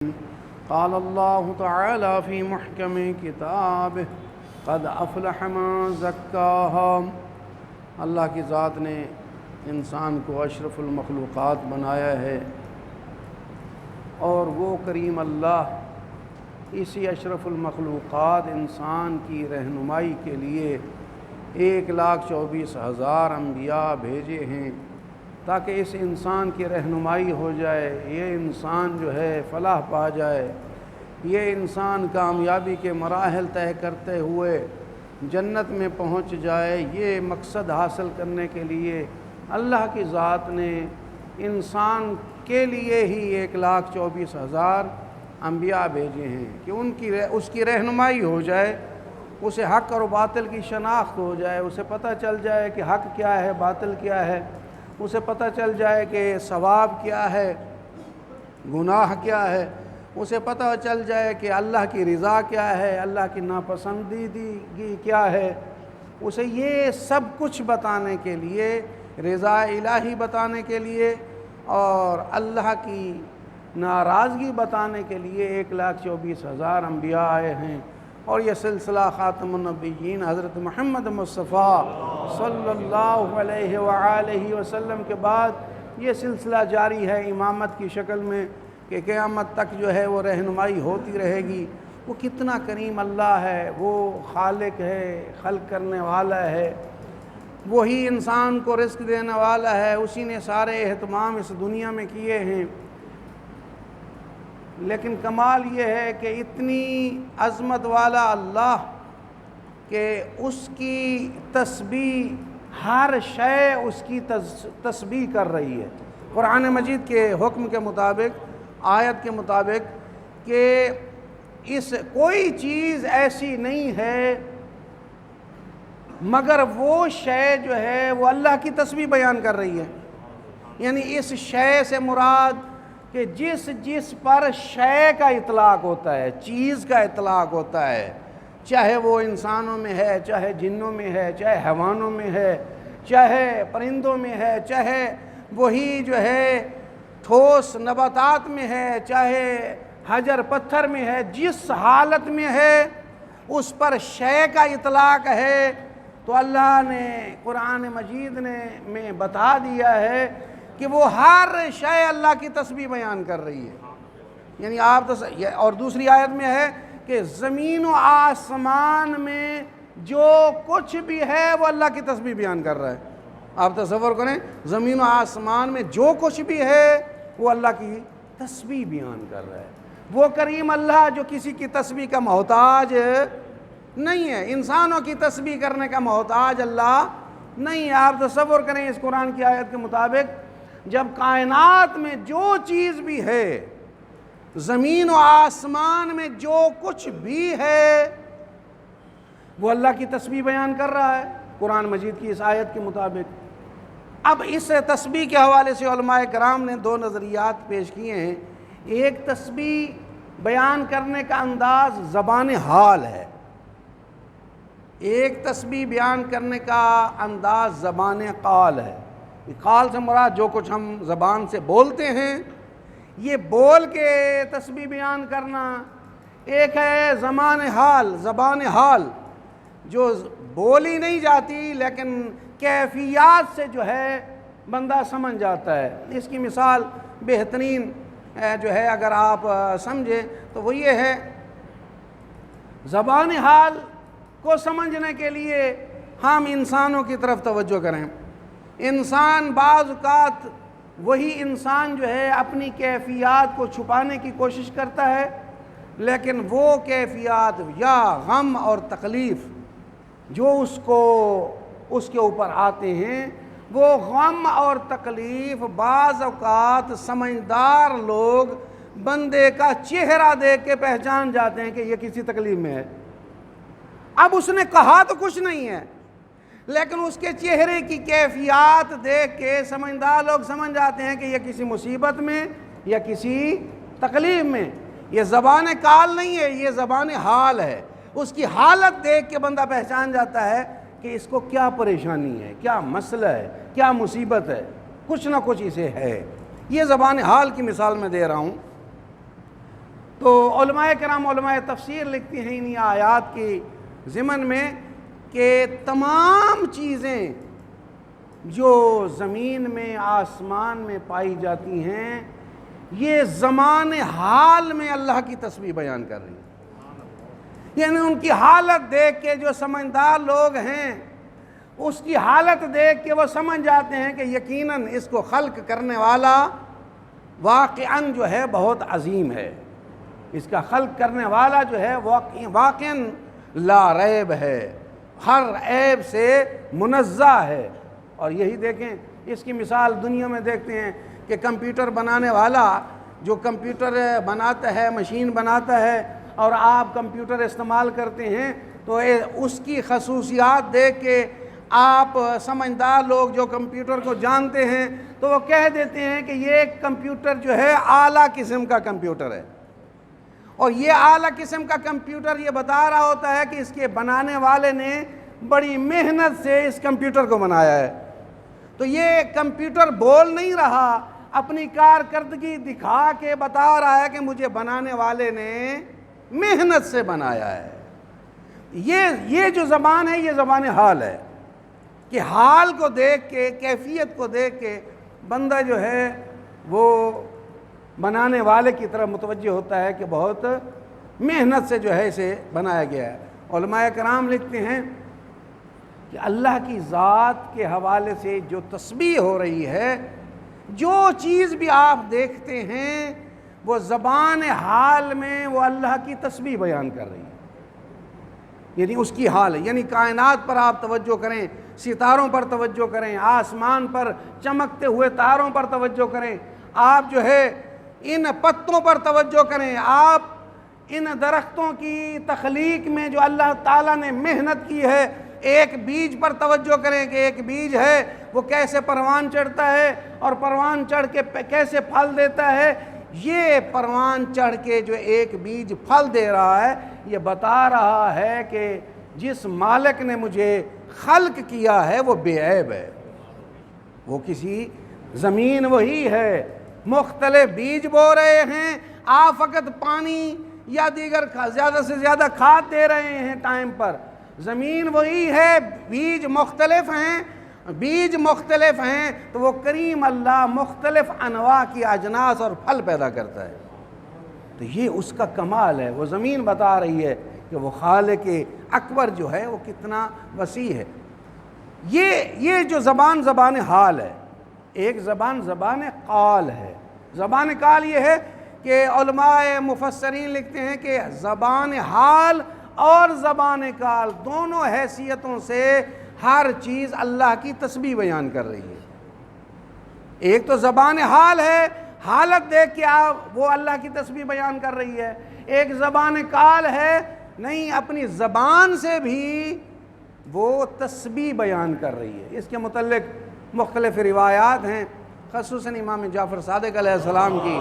قال الله تعالى في محكم كتابه قد افلح من زكاها۔ اللہ کی ذات نے انسان کو اشرف المخلوقات بنایا ہے، اور وہ کریم اللہ اسی اشرف المخلوقات انسان کی رہنمائی کے لیے 1,24,000 انبیاء بھیجے ہیں تاکہ اس انسان کی رہنمائی ہو جائے، یہ انسان جو ہے فلاح پا جائے، یہ انسان کامیابی کے مراحل طے کرتے ہوئے جنت میں پہنچ جائے۔ یہ مقصد حاصل کرنے کے لیے اللہ کی ذات نے انسان کے لیے ہی 1,24,000 انبیاء بھیجے ہیں کہ اس کی رہنمائی ہو جائے، اسے حق اور باطل کی شناخت ہو جائے، اسے پتہ چل جائے کہ حق کیا ہے، باطل کیا ہے، اسے پتہ چل جائے کہ ثواب کیا ہے، گناہ کیا ہے، اسے پتہ چل جائے کہ اللہ کی رضا کیا ہے، اللہ کی ناپسندیدگی کیا ہے۔ اسے یہ سب کچھ بتانے کے لیے، رضا الہی بتانے کے لیے اور اللہ کی ناراضگی بتانے کے لیے 1,24,000 انبیاء آئے ہیں۔ اور یہ سلسلہ خاتم النبیین حضرت محمد مصطفیٰ صلی اللہ علیہ وآلہ وسلم کے بعد یہ سلسلہ جاری ہے امامت کی شکل میں کہ قیامت تک جو ہے وہ رہنمائی ہوتی رہے گی۔ وہ کتنا کریم اللہ ہے، وہ خالق ہے، خلق کرنے والا ہے، وہی انسان کو رزق دینے والا ہے، اسی نے سارے اہتمام اس دنیا میں کیے ہیں۔ لیکن کمال یہ ہے کہ اتنی عظمت والا اللہ کہ اس کی تسبیح ہر شے اس کی تسبیح کر رہی ہے۔ قرآن مجید کے حکم کے مطابق، آیت کے مطابق کہ کوئی چیز ایسی نہیں ہے مگر وہ شے جو ہے وہ اللہ کی تسبیح بیان کر رہی ہے۔ یعنی اس شے سے مراد کہ جس پر شے کا اطلاق ہوتا ہے، چیز کا اطلاق ہوتا ہے، چاہے وہ انسانوں میں ہے، چاہے جنوں میں ہے، چاہے حیوانوں میں ہے، چاہے پرندوں میں ہے، چاہے وہی جو ہے ٹھوس نباتات میں ہے، چاہے حجر پتھر میں ہے، جس حالت میں ہے اس پر شے کا اطلاق ہے تو اللہ نے قرآن مجید میں بتا دیا ہے کہ وہ ہر شے اللہ کی تسبیح بیان کر رہی ہے۔ یعنی اور دوسری آیت میں ہے کہ زمین و آسمان میں جو کچھ بھی ہے وہ اللہ کی تسبیح بیان کر رہا ہے۔ آپ تصور کریں، زمین و آسمان میں جو کچھ بھی ہے وہ اللہ کی تسبیح بیان کر رہا ہے۔ وہ کریم اللہ جو کسی کی تسبیح کا محتاج نہیں ہے، انسانوں کی تسبیح کرنے کا محتاج اللہ نہیں ہے۔ آپ تصور کریں اس قرآن کی آیت کے مطابق جب کائنات میں جو چیز بھی ہے، زمین و آسمان میں جو کچھ بھی ہے وہ اللہ کی تسبیح بیان کر رہا ہے قرآن مجید کی اس آیت کے مطابق۔ اب اس تسبیح کے حوالے سے علماء کرام نے 2 نظریات پیش کیے ہیں۔ ایک تسبیح بیان کرنے کا انداز زبان حال ہے، ایک تسبیح بیان کرنے کا انداز زبان قال ہے۔ قال سے مراد جو کچھ ہم زبان سے بولتے ہیں، یہ بول کے تسبیح بیان کرنا۔ ایک ہے زبان حال جو بولی نہیں جاتی لیکن کیفیات سے جو ہے بندہ سمجھ جاتا ہے۔ اس کی مثال بہترین جو ہے اگر آپ سمجھیں تو وہ یہ ہے، زبان حال کو سمجھنے کے لیے ہم انسانوں کی طرف توجہ کریں۔ انسان بعض اوقات وہی انسان جو ہے اپنی کیفیات کو چھپانے کی کوشش کرتا ہے، لیکن وہ کیفیات یا غم اور تکلیف جو اس کے اوپر آتے ہیں، وہ غم اور تکلیف بعض اوقات سمجھدار لوگ بندے کا چہرہ دیکھ کے پہچان جاتے ہیں کہ یہ کسی تکلیف میں ہے۔ اب اس نے کہا تو کچھ نہیں ہے، لیکن اس کے چہرے کی کیفیات دیکھ کے سمجھدار لوگ سمجھ جاتے ہیں کہ یہ کسی مصیبت میں یا کسی تکلیف میں۔ یہ زبان قال نہیں ہے، یہ زبان حال ہے۔ اس کی حالت دیکھ کے بندہ پہچان جاتا ہے کہ اس کو کیا پریشانی ہے، کیا مسئلہ ہے، کیا مصیبت ہے، کچھ نہ کچھ اسے ہے۔ یہ زبان حال کی مثال میں دے رہا ہوں۔ تو علماء کرام، علماء تفسیر لکھتی ہیں انہی آیات کی ضمن میں کہ تمام چیزیں جو زمین میں آسمان میں پائی جاتی ہیں یہ زمان حال میں اللہ کی تسبیح بیان کر رہی ہیں۔ یعنی ان کی حالت دیکھ کے جو سمجھدار لوگ ہیں اس کی حالت دیکھ کے وہ سمجھ جاتے ہیں کہ یقیناً اس کو خلق کرنے والا واقعاً جو ہے بہت عظیم ہے، اس کا خلق کرنے والا جو ہے واقعاً لا ریب ہے، ہر عیب سے منزہ ہے۔ اور یہی دیکھیں، اس کی مثال دنیا میں دیکھتے ہیں کہ کمپیوٹر بنانے والا جو کمپیوٹر بناتا ہے، مشین بناتا ہے، اور آپ کمپیوٹر استعمال کرتے ہیں تو اس کی خصوصیات دیکھ کے آپ سمجھدار لوگ جو کمپیوٹر کو جانتے ہیں تو وہ کہہ دیتے ہیں کہ یہ کمپیوٹر جو ہے اعلیٰ قسم کا کمپیوٹر ہے، اور یہ اعلیٰ قسم کا کمپیوٹر یہ بتا رہا ہوتا ہے کہ اس کے بنانے والے نے بڑی محنت سے اس کمپیوٹر کو بنایا ہے۔ تو یہ کمپیوٹر بول نہیں رہا، اپنی کارکردگی دکھا کے بتا رہا ہے کہ مجھے بنانے والے نے محنت سے بنایا ہے۔ یہ جو زبان ہے یہ زبان حال ہے کہ حال کو دیکھ کے، کیفیت کو دیکھ کے بندہ جو ہے وہ بنانے والے کی طرف متوجہ ہوتا ہے کہ بہت محنت سے جو ہے اسے بنایا گیا ہے۔ علماء کرام لکھتے ہیں کہ اللہ کی ذات کے حوالے سے جو تسبیح ہو رہی ہے، جو چیز بھی آپ دیکھتے ہیں وہ زبان حال میں وہ اللہ کی تسبیح بیان کر رہی ہے، یعنی اس کی حال ہے۔ یعنی کائنات پر آپ توجہ کریں، ستاروں پر توجہ کریں، آسمان پر چمکتے ہوئے تاروں پر توجہ کریں، آپ جو ہے ان پتوں پر توجہ کریں، آپ ان درختوں کی تخلیق میں جو اللہ تعالیٰ نے محنت کی ہے، ایک بیج پر توجہ کریں کہ ایک بیج ہے وہ کیسے پروان چڑھتا ہے اور پروان چڑھ کے کیسے پھل دیتا ہے۔ یہ پروان چڑھ کے جو ایک بیج پھل دے رہا ہے یہ بتا رہا ہے کہ جس مالک نے مجھے خلق کیا ہے وہ بے عیب ہے، وہ کسی زمین وہی ہے، مختلف بیج بو رہے ہیں، آپ فقط پانی یا دیگر زیادہ سے زیادہ کھاد دے رہے ہیں ٹائم پر، زمین وہی ہے، بیج مختلف ہیں تو وہ کریم اللہ مختلف انواع کی اجناس اور پھل پیدا کرتا ہے۔ تو یہ اس کا کمال ہے، وہ زمین بتا رہی ہے کہ وہ خالق اکبر جو ہے وہ کتنا وسیع ہے۔ یہ جو زبان حال ہے، ایک زبان قال ہے۔ زبان قال یہ ہے کہ علماء مفسرین لکھتے ہیں کہ زبان حال اور زبان قال دونوں حیثیتوں سے ہر چیز اللہ کی تسبیح بیان کر رہی ہے۔ ایک تو زبان حال ہے، حالت دیکھ کے وہ اللہ کی تسبیح بیان کر رہی ہے، ایک زبان قال ہے، نہیں اپنی زبان سے بھی وہ تسبیح بیان کر رہی ہے۔ اس کے متعلق مختلف روایات ہیں، خصوصاً امام جعفر صادق علیہ السلام کی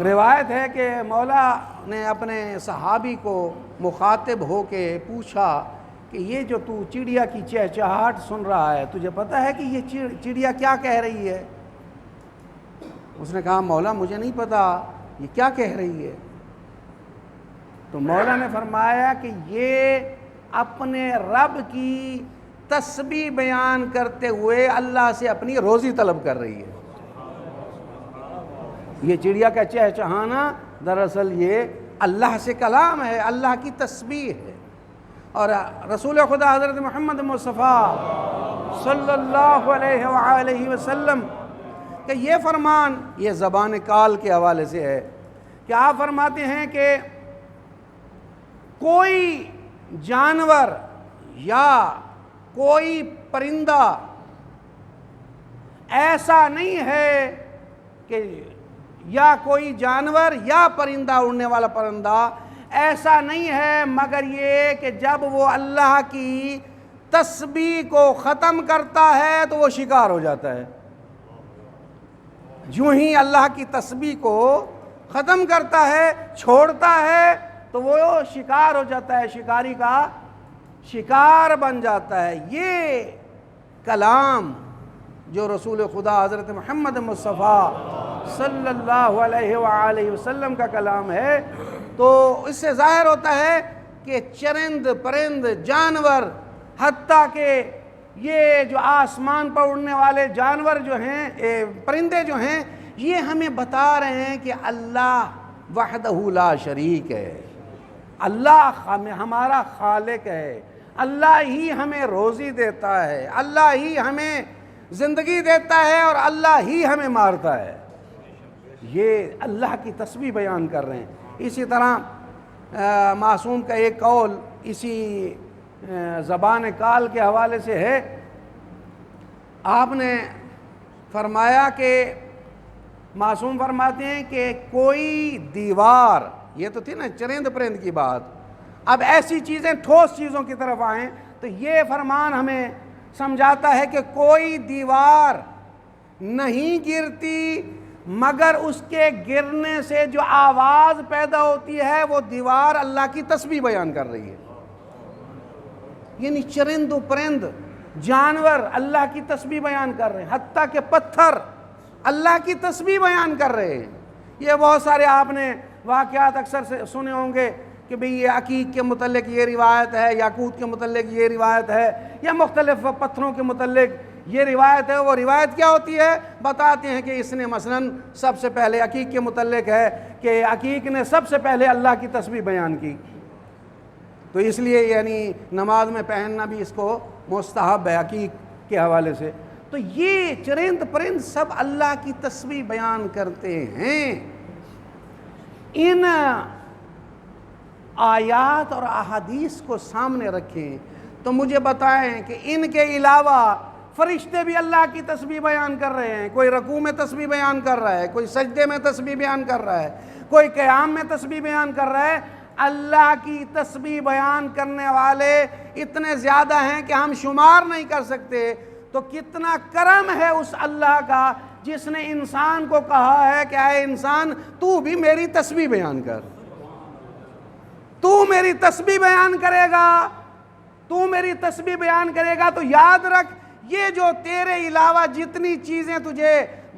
روایت ہے کہ مولا نے اپنے صحابی کو مخاطب ہو کے پوچھا کہ یہ جو تو چڑیا کی چہچہاہٹ سن رہا ہے، تجھے پتہ ہے کہ یہ چڑیا کیا کہہ رہی ہے؟ اس نے کہا مولا مجھے نہیں پتہ یہ کیا کہہ رہی ہے۔ تو مولا نے فرمایا کہ یہ اپنے رب کی تسبیح بیان کرتے ہوئے اللہ سے اپنی روزی طلب کر رہی ہے۔ یہ چڑیا کا چہچہانا دراصل یہ اللہ سے کلام ہے، اللہ کی تسبیح ہے۔ اور رسول خدا حضرت محمد مصطفیٰ صلی اللہ علیہ وآلہ وسلم کہ یہ فرمان یہ زبان قال کے حوالے سے ہے کہ آپ فرماتے ہیں کہ کوئی جانور یا کوئی پرندہ ایسا نہیں ہے کہ یا کوئی جانور یا پرندہ اڑنے والا پرندہ ایسا نہیں ہے مگر یہ کہ جب وہ اللہ کی تسبیح کو ختم کرتا ہے تو وہ شکار ہو جاتا ہے۔ جو ہی اللہ کی تسبیح کو ختم کرتا ہے، چھوڑتا ہے تو وہ شکار ہو جاتا ہے، شکاری کا شکار بن جاتا ہے۔ یہ کلام جو رسول خدا حضرت محمد مصطفیٰ صلی اللہ علیہ وآلہ وسلم کا کلام ہے، تو اس سے ظاہر ہوتا ہے کہ چرند پرند جانور، حتیٰ کہ یہ جو آسمان پر اڑنے والے جانور جو ہیں، پرندے جو ہیں، یہ ہمیں بتا رہے ہیں کہ اللہ وحدہ لا شریک ہے، اللہ ہمارا خالق ہے، اللہ ہی ہمیں روزی دیتا ہے، اللہ ہی ہمیں زندگی دیتا ہے اور اللہ ہی ہمیں مارتا ہے۔ یہ اللہ کی تسبیح بیان کر رہے ہیں۔ اسی طرح معصوم کا ایک قول اسی زبان کال کے حوالے سے ہے، آپ نے فرمایا کہ معصوم فرماتے ہیں کہ کوئی دیوار، یہ تو تھی نا چرند پرند کی بات، اب ایسی چیزیں ٹھوس چیزوں کی طرف آئیں تو یہ فرمان ہمیں سمجھاتا ہے کہ کوئی دیوار نہیں گرتی مگر اس کے گرنے سے جو آواز پیدا ہوتی ہے وہ دیوار اللہ کی تسبیح بیان کر رہی ہے۔ یعنی چرند و پرند جانور اللہ کی تسبیح بیان کر رہے ہیں، حتیٰ کہ پتھر اللہ کی تسبیح بیان کر رہے ہیں۔ یہ بہت سارے آپ نے واقعات اکثر سے سنے ہوں گے کہ بھئی یہ عقیق کے متعلق یہ روایت ہے، یاقوت کے متعلق یہ روایت ہے، یا مختلف پتھروں کے متعلق یہ روایت ہے۔ وہ روایت کیا ہوتی ہے؟ بتاتے ہیں کہ اس نے مثلاً سب سے پہلے عقیق کے متعلق ہے کہ عقیق نے سب سے پہلے اللہ کی تسبیح بیان کی، تو اس لیے یعنی نماز میں پہننا بھی اس کو مستحب ہے عقیق کے حوالے سے۔ تو یہ چرند پرند سب اللہ کی تسبیح بیان کرتے ہیں۔ ان آیات اور احادیث کو سامنے رکھیں تو مجھے بتائیں کہ ان کے علاوہ فرشتے بھی اللہ کی تسبیح بیان کر رہے ہیں۔ کوئی رکوع میں تسبیح بیان کر رہا ہے، کوئی سجدے میں تسبیح بیان کر رہا ہے، کوئی قیام میں تسبیح بیان کر رہا ہے۔ اللہ کی تسبیح بیان کرنے والے اتنے زیادہ ہیں کہ ہم شمار نہیں کر سکتے۔ تو کتنا کرم ہے اس اللہ کا جس نے انسان کو کہا ہے کہ اے انسان تو بھی میری تسبیح بیان کر، تو میری تسبیح بیان کرے گا، تو میری تسبیح بیان کرے گا تو یاد رکھ یہ جو تیرے علاوہ جتنی چیزیں تجھے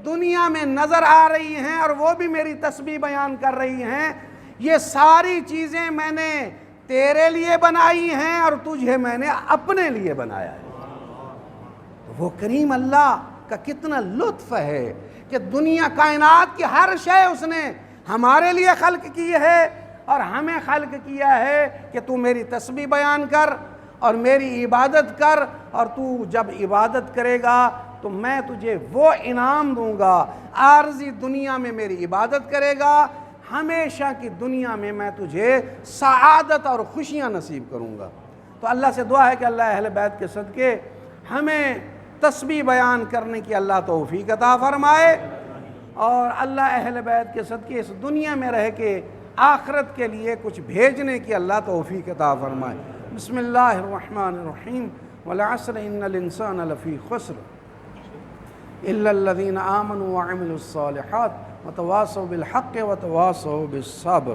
دنیا میں نظر آ رہی ہیں اور وہ بھی میری تسبیح بیان کر رہی ہیں، یہ ساری چیزیں میں نے تیرے لیے بنائی ہیں اور تجھے میں نے اپنے لیے بنایا ہے۔ وہ کریم اللہ کا کتنا لطف ہے کہ دنیا کائنات کی ہر شے اس نے ہمارے لیے خلق کی ہے اور ہمیں خلق کیا ہے کہ تو میری تسبیح بیان کر اور میری عبادت کر، اور تو جب عبادت کرے گا تو میں تجھے وہ انعام دوں گا۔ عارضی دنیا میں میری عبادت کرے گا، ہمیشہ کی دنیا میں میں تجھے سعادت اور خوشیاں نصیب کروں گا۔ تو اللہ سے دعا ہے کہ اللہ اہل بیت کے صدقے ہمیں تسبیح بیان کرنے کی اللہ توفیق عطا فرمائے، اور اللہ اہل بیت کے صدقے اس دنیا میں رہ کے آخرت کے لیے کچھ بھیجنے کی اللہ توفیق عطا فرمائے۔ بسم اللہ الرحمن الرحیم والعصر ان الانسان لفی خسر الا الذین آمنوا وعملوا الصالحات وتواصوا بالحق وتواصوا بالصبر۔